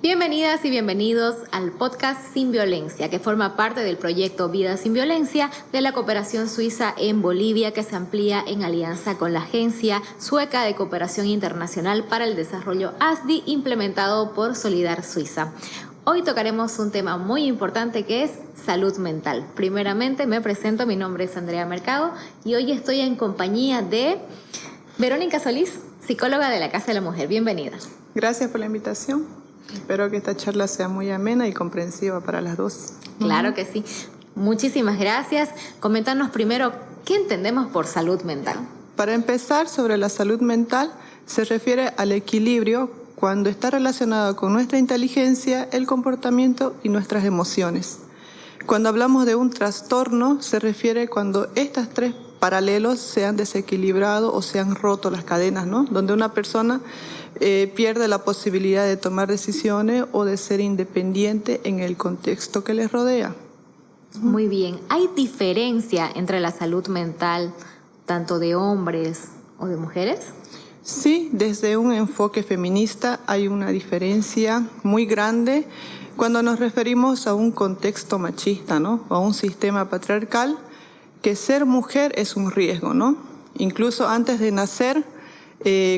Bienvenidas y bienvenidos al podcast Sin Violencia, que forma parte del proyecto Vida Sin Violencia de la cooperación suiza en Bolivia, que se amplía en alianza con la Agencia Sueca de Cooperación Internacional para el Desarrollo ASDI, implementado por Solidar Suiza. Hoy tocaremos un tema muy importante que es salud mental. Primeramente me presento, mi nombre es Andrea Mercado y hoy estoy en compañía de Verónica Solís, psicóloga de la Casa de la Mujer. Bienvenida. Gracias por la invitación. Espero que esta charla sea muy amena y comprensiva para las dos. Claro que sí. Muchísimas gracias. Coméntanos primero, ¿qué entendemos por salud mental? Para empezar, sobre la salud mental, se refiere al equilibrio cuando está relacionado con nuestra inteligencia, el comportamiento y nuestras emociones. Cuando hablamos de un trastorno, se refiere cuando estas tres paralelos se han desequilibrado o se han roto las cadenas, ¿no? Donde una persona pierde la posibilidad de tomar decisiones o de ser independiente en el contexto que les rodea. Muy bien. ¿Hay diferencia entre la salud mental tanto de hombres o de mujeres? Sí, desde un enfoque feminista hay una diferencia muy grande cuando nos referimos a un contexto machista, ¿no? O a un sistema patriarcal, que ser mujer es un riesgo, ¿no? Incluso antes de nacer,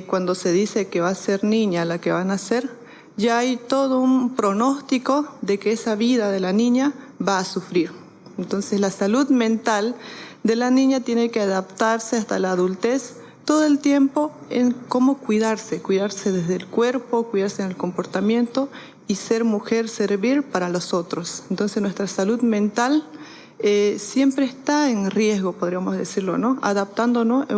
cuando se dice que va a ser niña la que va a nacer, ya hay todo un pronóstico de que esa vida de la niña va a sufrir. Entonces la salud mental de la niña tiene que adaptarse hasta la adultez todo el tiempo en cómo cuidarse desde el cuerpo, cuidarse en el comportamiento y ser mujer, servir para los otros. Entonces nuestra salud mental siempre está en riesgo, podríamos decirlo, ¿no? Adaptándonos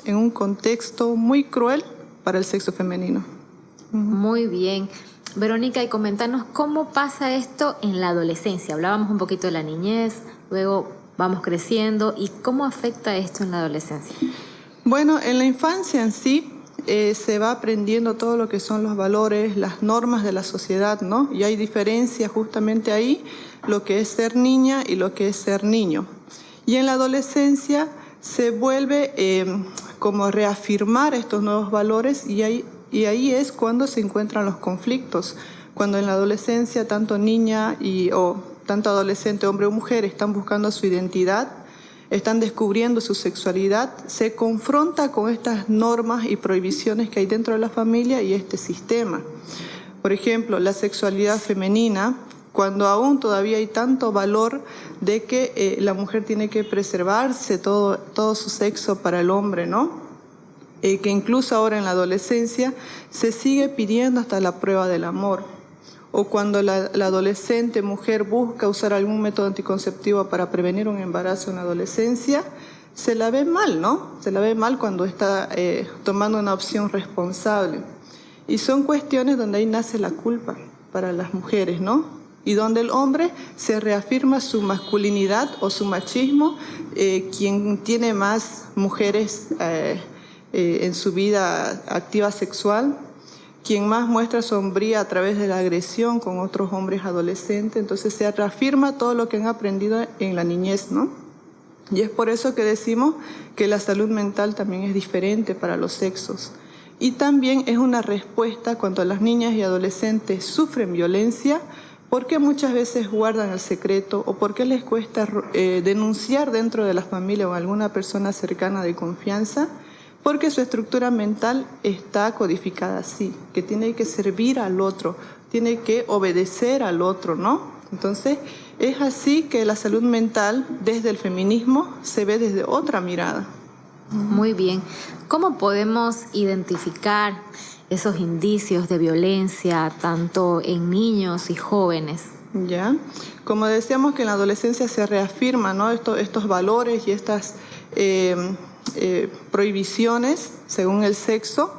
en un contexto muy cruel para el sexo femenino. Muy bien. Verónica, y coméntanos cómo pasa esto en la adolescencia. Hablábamos un poquito de la niñez, luego vamos creciendo, ¿y cómo afecta esto en la adolescencia? Bueno, en la infancia en sí se va aprendiendo todo lo que son los valores, las normas de la sociedad, ¿no? Y hay diferencia justamente ahí, lo que es ser niña y lo que es ser niño. Y en la adolescencia se vuelve como a reafirmar estos nuevos valores y ahí es cuando se encuentran los conflictos. Cuando en la adolescencia tanto niña o tanto adolescente, hombre o mujer, están buscando su identidad, están descubriendo su sexualidad, se confronta con estas normas y prohibiciones que hay dentro de la familia y este sistema. Por ejemplo, la sexualidad femenina, cuando aún todavía hay tanto valor de que la mujer tiene que preservarse todo su sexo para el hombre, ¿no? Que incluso ahora en la adolescencia se sigue pidiendo hasta la prueba del amor. O cuando la adolescente mujer busca usar algún método anticonceptivo para prevenir un embarazo en la adolescencia, se la ve mal, ¿no? Se la ve mal cuando está tomando una opción responsable. Y son cuestiones donde ahí nace la culpa para las mujeres, ¿no? Y donde el hombre se reafirma su masculinidad o su machismo, quien tiene más mujeres en su vida activa sexual, quien más muestra sombría a través de la agresión con otros hombres adolescentes. Entonces se reafirma todo lo que han aprendido en la niñez, ¿no? Y es por eso que decimos que la salud mental también es diferente para los sexos. Y también es una respuesta cuando las niñas y adolescentes sufren violencia, porque muchas veces guardan el secreto o porque les cuesta denunciar dentro de la familia o alguna persona cercana de confianza, porque su estructura mental está codificada así, que tiene que servir al otro, tiene que obedecer al otro, ¿no? Entonces, es así que la salud mental desde el feminismo se ve desde otra mirada. Muy bien. ¿Cómo podemos identificar esos indicios de violencia tanto en niños y jóvenes? Ya, como decíamos que en la adolescencia se reafirman, ¿no? estos valores y estas prohibiciones según el sexo.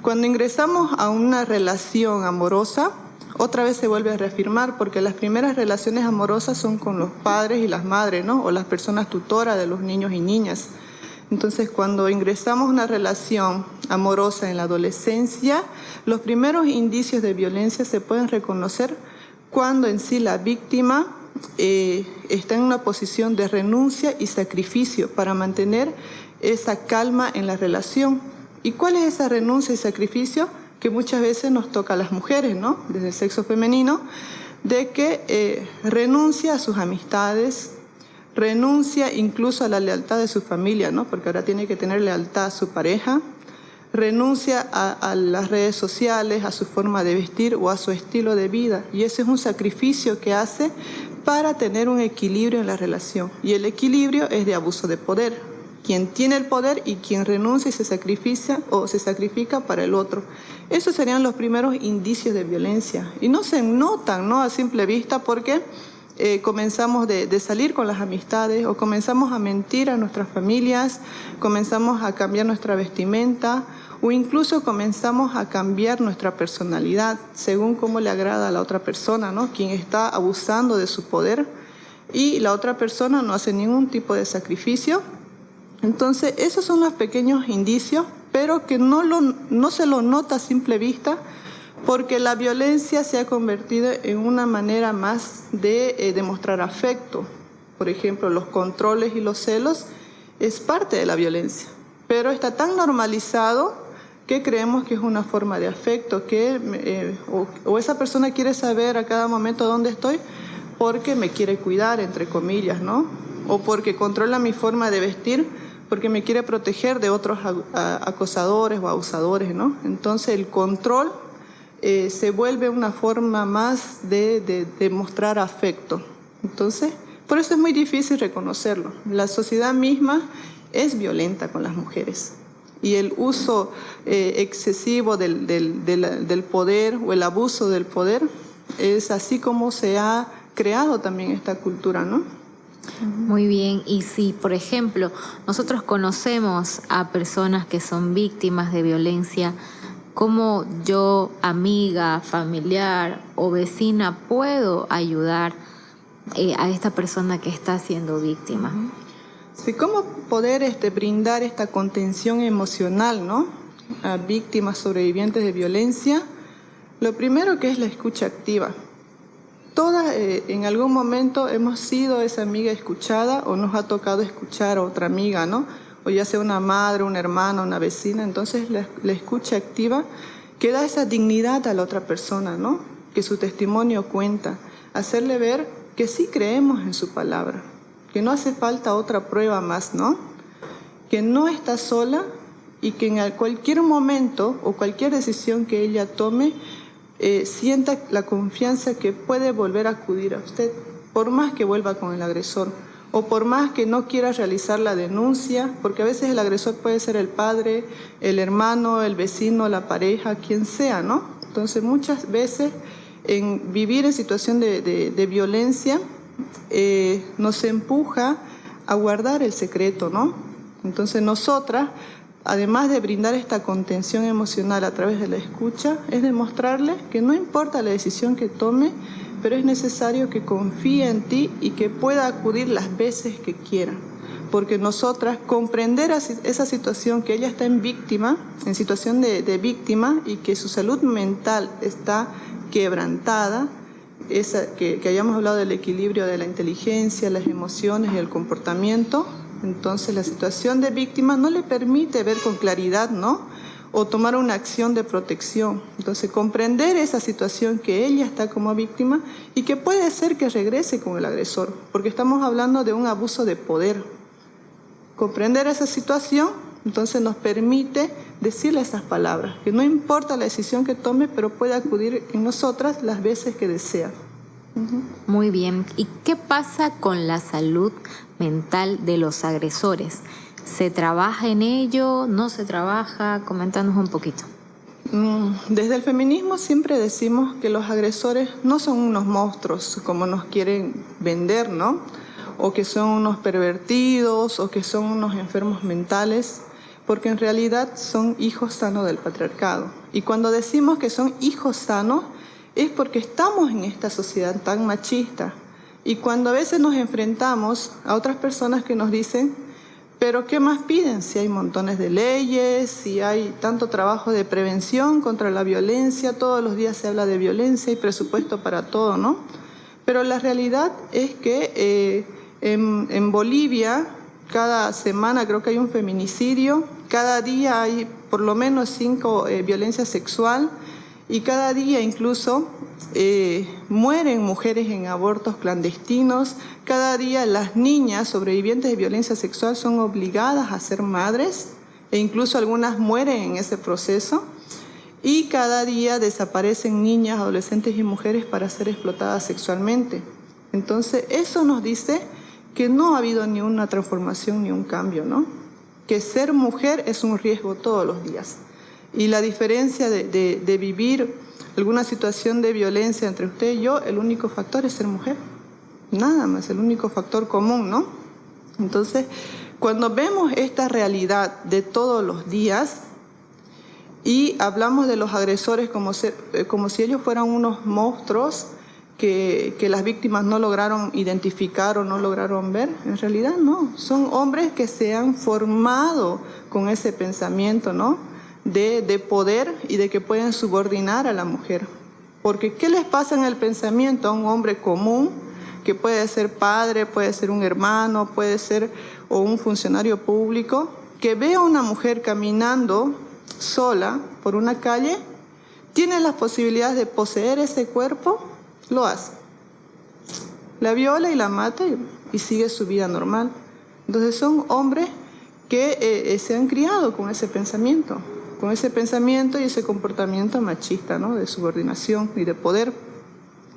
Cuando ingresamos a una relación amorosa, otra vez se vuelve a reafirmar, porque las primeras relaciones amorosas son con los padres y las madres, ¿no? O las personas tutoras de los niños y niñas. Entonces, cuando ingresamos a una relación amorosa en la adolescencia, los primeros indicios de violencia se pueden reconocer cuando en sí la víctima está en una posición de renuncia y sacrificio para mantener esa calma en la relación. ¿Y cuál es esa renuncia y sacrificio? que muchas veces nos toca a las mujeres, ¿no? Desde el sexo femenino, de que renuncia a sus amistades, renuncia incluso a la lealtad de su familia, ¿no? Porque ahora tiene que tener lealtad a su pareja, renuncia a las redes sociales, a su forma de vestir o a su estilo de vida. Y ese es un sacrificio que hace para tener un equilibrio en la relación. Y el equilibrio es de abuso de poder. Quien tiene el poder y quien renuncia y se sacrifica para el otro. Esos serían los primeros indicios de violencia. Y no se notan, ¿no? A simple vista, porque comenzamos de salir con las amistades o comenzamos a mentir a nuestras familias, comenzamos a cambiar nuestra vestimenta o incluso comenzamos a cambiar nuestra personalidad según cómo le agrada a la otra persona, ¿no? Quien está abusando de su poder y la otra persona no hace ningún tipo de sacrificio. Entonces, esos son los pequeños indicios, pero que no se lo nota a simple vista, porque la violencia se ha convertido en una manera más de demostrar afecto. Por ejemplo, los controles y los celos es parte de la violencia, pero está tan normalizado que creemos que es una forma de afecto, que o esa persona quiere saber a cada momento dónde estoy porque me quiere cuidar, entre comillas, ¿no? O porque controla mi forma de vestir, porque me quiere proteger de otros acosadores o abusadores, ¿no? Entonces el control se vuelve una forma más de mostrar afecto. Entonces, por eso es muy difícil reconocerlo. La sociedad misma es violenta con las mujeres. Y el uso excesivo del poder o el abuso del poder es así como se ha creado también esta cultura, ¿no? Muy bien, y si, por ejemplo, nosotros conocemos a personas que son víctimas de violencia, ¿cómo yo, amiga, familiar o vecina, puedo ayudar a esta persona que está siendo víctima? Sí, ¿cómo poder brindar esta contención emocional, ¿no? A víctimas sobrevivientes de violencia? Lo primero que es la escucha activa. Todas en algún momento hemos sido esa amiga escuchada o nos ha tocado escuchar a otra amiga, ¿no? O ya sea una madre, una hermana, una vecina. Entonces la escucha activa que da esa dignidad a la otra persona, ¿no? Que su testimonio cuenta. Hacerle ver que sí creemos en su palabra, que no hace falta otra prueba más, ¿no? Que no está sola y que en cualquier momento o cualquier decisión que ella tome, sienta la confianza que puede volver a acudir a usted, por más que vuelva con el agresor o por más que no quiera realizar la denuncia, porque a veces el agresor puede ser el padre, el hermano, el vecino, la pareja, quien sea, ¿no? Entonces muchas veces en vivir en situación de violencia nos empuja a guardar el secreto, ¿no? Entonces nosotras, además de brindar esta contención emocional a través de la escucha, es demostrarle que no importa la decisión que tome, pero es necesario que confíe en ti y que pueda acudir las veces que quiera. Porque nosotras comprender esa situación, que ella está en situación de víctima y que su salud mental está quebrantada, que hayamos hablado del equilibrio de la inteligencia, las emociones y el comportamiento. Entonces la situación de víctima no le permite ver con claridad, ¿no? O tomar una acción de protección. Entonces comprender esa situación que ella está como víctima y que puede ser que regrese con el agresor, porque estamos hablando de un abuso de poder. Comprender esa situación, entonces nos permite decirle esas palabras, que no importa la decisión que tome, pero puede acudir en nosotras las veces que desea. Muy bien. ¿Y qué pasa con la salud mental de los agresores? ¿Se trabaja en ello? ¿No se trabaja? Coméntanos un poquito. Desde el feminismo siempre decimos que los agresores no son unos monstruos como nos quieren vender, ¿no? O que son unos pervertidos o que son unos enfermos mentales, porque en realidad son hijos sanos del patriarcado. Y cuando decimos que son hijos sanos, es porque estamos en esta sociedad tan machista. Y cuando a veces nos enfrentamos a otras personas que nos dicen, pero ¿qué más piden? Si hay montones de leyes, si hay tanto trabajo de prevención contra la violencia, todos los días se habla de violencia y presupuesto para todo, ¿no? Pero la realidad es que en Bolivia, cada semana creo que hay un feminicidio, Cada día hay por lo menos 5 violencias sexual y cada día incluso mueren mujeres en abortos clandestinos. Cada día las niñas sobrevivientes de violencia sexual son obligadas a ser madres e incluso algunas mueren en ese proceso. Y cada día desaparecen niñas, adolescentes y mujeres para ser explotadas sexualmente. Entonces, eso nos dice que no ha habido ni una transformación ni un cambio, ¿no? Que ser mujer es un riesgo todos los días. Y la diferencia de vivir alguna situación de violencia entre usted y yo, el único factor es ser mujer. Nada más, el único factor común, ¿no? Entonces, cuando vemos esta realidad de todos los días, y hablamos de los agresores como si ellos fueran unos monstruos que las víctimas no lograron identificar o no lograron ver. En realidad no, son hombres que se han formado con ese pensamiento, ¿no? de poder y de que pueden subordinar a la mujer. Porque ¿qué les pasa en el pensamiento a un hombre común que puede ser padre, puede ser un hermano, puede ser o un funcionario público, que ve a una mujer caminando sola por una calle, tiene las posibilidades de poseer ese cuerpo, lo hace. La viola y la mata y sigue su vida normal. Entonces son hombres que se han criado con ese pensamiento y ese comportamiento machista, ¿no? De subordinación y de poder.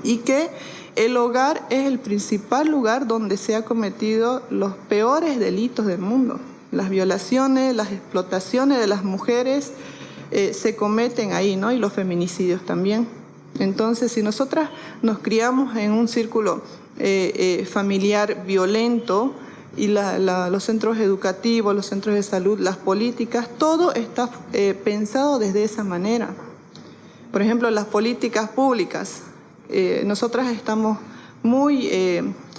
Y que el hogar es el principal lugar donde se han cometido los peores delitos del mundo. Las violaciones, las explotaciones de las mujeres se cometen ahí, ¿no? Y los feminicidios también. Entonces, si nosotras nos criamos en un círculo familiar violento y los centros educativos, los centros de salud, las políticas, todo está pensado desde esa manera. Por ejemplo, las políticas públicas. Nosotras estamos muy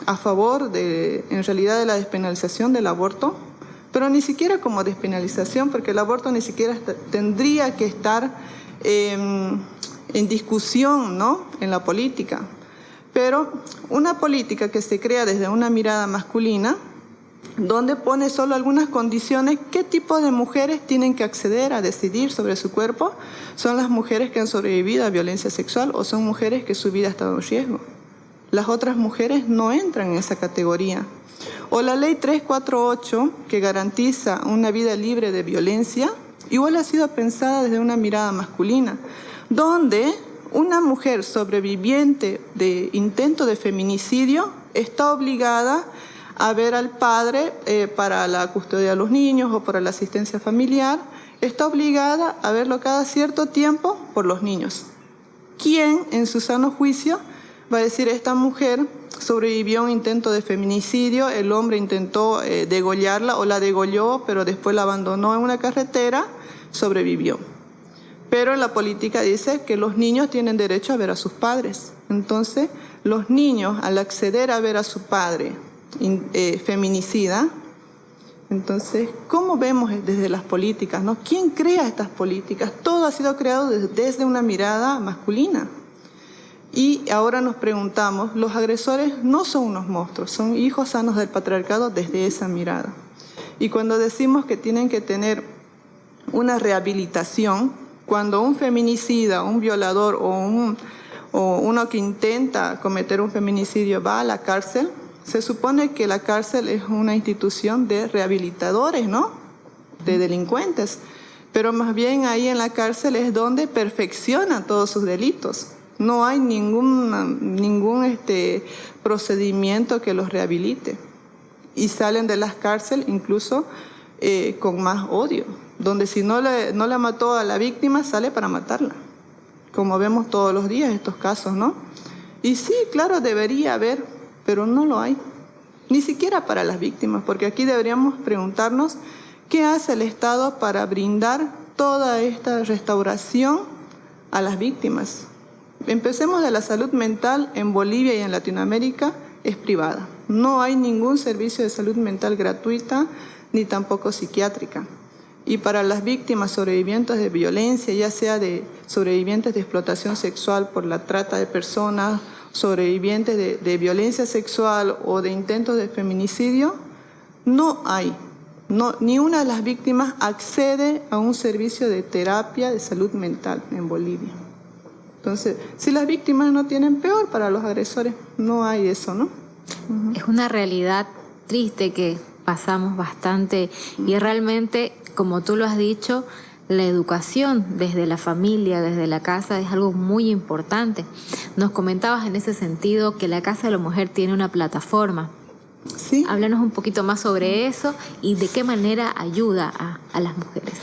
a favor en realidad de la despenalización del aborto, pero ni siquiera como despenalización, porque el aborto ni siquiera tendría que estar en discusión, ¿no? En la política. Pero una política que se crea desde una mirada masculina, donde pone solo algunas condiciones, qué tipo de mujeres tienen que acceder a decidir sobre su cuerpo, son las mujeres que han sobrevivido a violencia sexual o son mujeres que su vida ha estado en riesgo. Las otras mujeres no entran en esa categoría. O la ley 348, que garantiza una vida libre de violencia, igual ha sido pensada desde una mirada masculina, donde una mujer sobreviviente de intento de feminicidio está obligada a ver al padre para la custodia de los niños o para la asistencia familiar, está obligada a verlo cada cierto tiempo por los niños. ¿Quién en su sano juicio va a decir esta mujer sobrevivió a un intento de feminicidio, el hombre intentó degollarla o la degolló, pero después la abandonó en una carretera, sobrevivió? Pero en la política dice que los niños tienen derecho a ver a sus padres. Entonces, los niños, al acceder a ver a su padre feminicida, entonces, ¿cómo vemos desde las políticas, ¿no? ¿Quién crea estas políticas? Todo ha sido creado desde una mirada masculina. Y ahora nos preguntamos, los agresores no son unos monstruos, son hijos sanos del patriarcado desde esa mirada. Y cuando decimos que tienen que tener una rehabilitación, cuando un feminicida, un violador o uno que intenta cometer un feminicidio va a la cárcel, se supone que la cárcel es una institución de rehabilitadores, ¿no? De delincuentes. Pero más bien ahí en la cárcel es donde perfeccionan todos sus delitos. No hay ningún procedimiento que los rehabilite. Y salen de las cárceles incluso con más odio, donde si no la mató a la víctima, sale para matarla. Como vemos todos los días estos casos, ¿no? Y sí, claro, debería haber, pero no lo hay. Ni siquiera para las víctimas, porque aquí deberíamos preguntarnos qué hace el Estado para brindar toda esta restauración a las víctimas. Empecemos de la salud mental en Bolivia y en Latinoamérica, es privada. No hay ningún servicio de salud mental gratuita, ni tampoco psiquiátrica. Y para las víctimas sobrevivientes de violencia, ya sea de sobrevivientes de explotación sexual por la trata de personas, sobrevivientes de violencia sexual o de intentos de feminicidio, no hay No, ni una de las víctimas accede a un servicio de terapia de salud mental en Bolivia. Entonces, si las víctimas no tienen, peor para los agresores. No hay eso, ¿no? Es una realidad triste que pasamos bastante y realmente, como tú lo has dicho, la educación desde la familia, desde la casa, es algo muy importante. Nos comentabas en ese sentido que la Casa de la Mujer tiene una plataforma. Sí. Háblanos un poquito más sobre eso y de qué manera ayuda a las mujeres.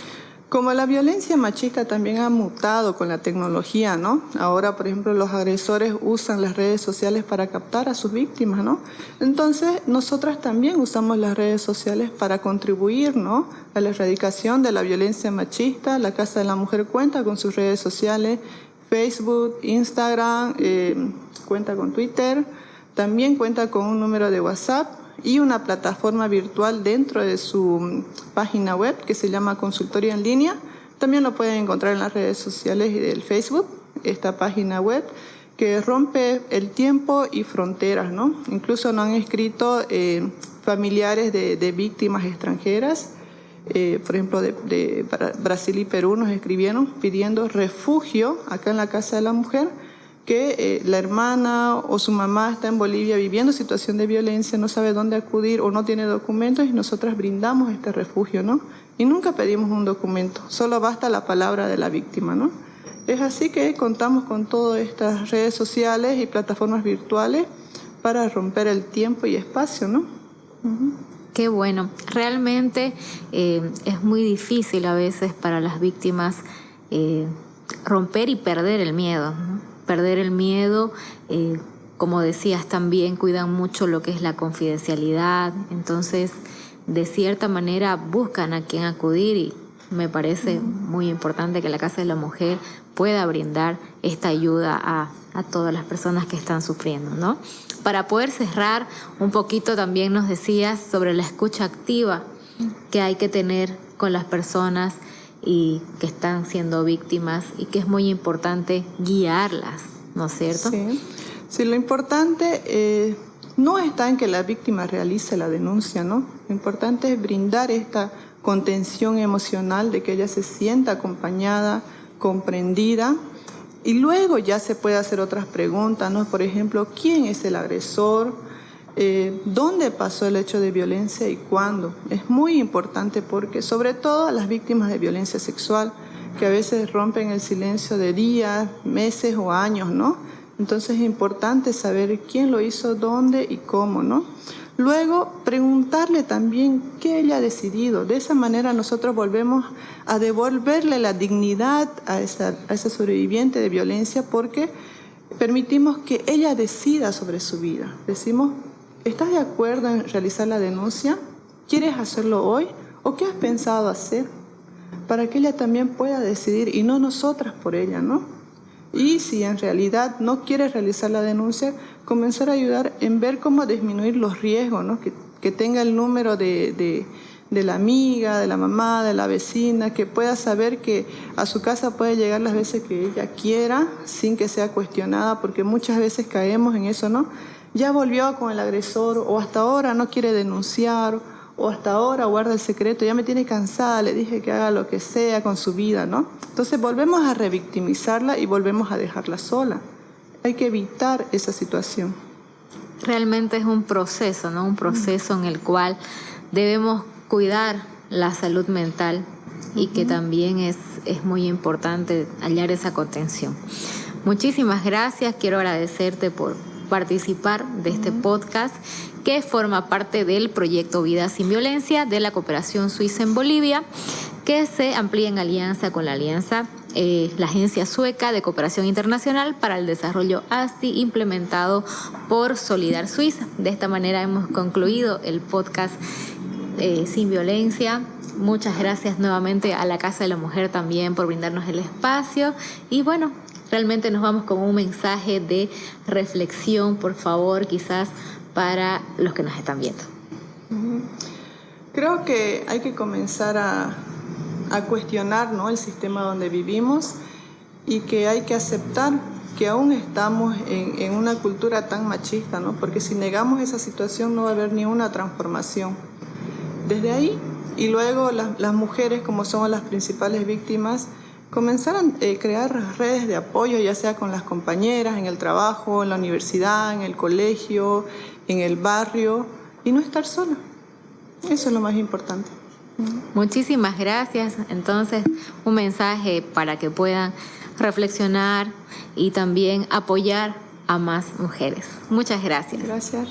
Como la violencia machista también ha mutado con la tecnología, ¿no? Ahora, por ejemplo, los agresores usan las redes sociales para captar a sus víctimas, ¿no? Entonces, nosotras también usamos las redes sociales para contribuir, ¿no?, a la erradicación de la violencia machista. La Casa de la Mujer cuenta con sus redes sociales, Facebook, Instagram, cuenta con Twitter, también cuenta con un número de WhatsApp y una plataforma virtual dentro de su página web que se llama Consultorio en Línea. También lo pueden encontrar en las redes sociales y del Facebook, esta página web que rompe el tiempo y fronteras, ¿no? Incluso nos han escrito familiares de víctimas extranjeras, por ejemplo, de Brasil y Perú nos escribieron pidiendo refugio acá en la Casa de la Mujer, que la hermana o su mamá está en Bolivia viviendo situación de violencia, no sabe dónde acudir o no tiene documentos y nosotras brindamos este refugio, ¿no? Y nunca pedimos un documento, solo basta la palabra de la víctima, ¿no? Es así que contamos con todas estas redes sociales y plataformas virtuales para romper el tiempo y espacio, ¿no? Qué bueno. Realmente es muy difícil a veces para las víctimas romper y perder el miedo, ¿no? Perder el miedo, como decías, también cuidan mucho lo que es la confidencialidad, entonces de cierta manera buscan a quien acudir y me parece muy importante que la Casa de la Mujer pueda brindar esta ayuda a todas las personas que están sufriendo, ¿no? Para poder cerrar un poquito, también nos decías sobre la escucha activa que hay que tener con las personas y que están siendo víctimas y que es muy importante guiarlas, ¿no es cierto? Sí, lo importante no está en que la víctima realice la denuncia, ¿no? Lo importante es brindar esta contención emocional de que ella se sienta acompañada, comprendida y luego ya se puede hacer otras preguntas, ¿no? Por ejemplo, ¿quién es el agresor? ¿Dónde pasó el hecho de violencia y cuándo? Es muy importante porque, sobre todo a las víctimas de violencia sexual, que a veces rompen el silencio de días, meses o años, ¿no? Entonces es importante saber quién lo hizo, dónde y cómo, ¿no? Luego, preguntarle también qué ella ha decidido. De esa manera nosotros volvemos a devolverle la dignidad a esa sobreviviente de violencia porque permitimos que ella decida sobre su vida. Decimos, ¿estás de acuerdo en realizar la denuncia? ¿Quieres hacerlo hoy? ¿O qué has pensado hacer? Para que ella también pueda decidir y no nosotras por ella, ¿no? Y si en realidad no quiere realizar la denuncia, comenzar a ayudar en ver cómo disminuir los riesgos, ¿no? Que tenga el número de la amiga, de la mamá, de la vecina, que pueda saber que a su casa puede llegar las veces que ella quiera sin que sea cuestionada, porque muchas veces caemos en eso, ¿no? Ya volvió con el agresor o hasta ahora no quiere denunciar o hasta ahora guarda el secreto, ya me tiene cansada, le dije que haga lo que sea con su vida, ¿no? Entonces volvemos a revictimizarla y volvemos a dejarla sola. Hay que evitar esa situación. Realmente es un proceso, ¿no? Un proceso en el cual debemos cuidar la salud mental y que también es muy importante hallar esa contención. Muchísimas gracias, quiero agradecerte por participar de este podcast que forma parte del proyecto Vida Sin Violencia de la Cooperación Suiza en Bolivia, que se amplía en alianza con la Agencia Sueca de Cooperación Internacional para el Desarrollo ASTI, implementado por Solidar Suiza. De esta manera hemos concluido el podcast Sin Violencia. Muchas gracias nuevamente a la Casa de la Mujer también por brindarnos el espacio y bueno, realmente nos vamos con un mensaje de reflexión, por favor, quizás para los que nos están viendo. Creo que hay que comenzar a cuestionar, ¿no?, el sistema donde vivimos y que hay que aceptar que aún estamos en una cultura tan machista, ¿no? Porque si negamos esa situación no va a haber ni una transformación. Desde ahí Y luego las mujeres, como son las principales víctimas, comenzaron a crear redes de apoyo, ya sea con las compañeras, en el trabajo, en la universidad, en el colegio, en el barrio, y no estar sola. Eso es lo más importante. Muchísimas gracias. Entonces, un mensaje para que puedan reflexionar y también apoyar a más mujeres. Muchas gracias. Gracias.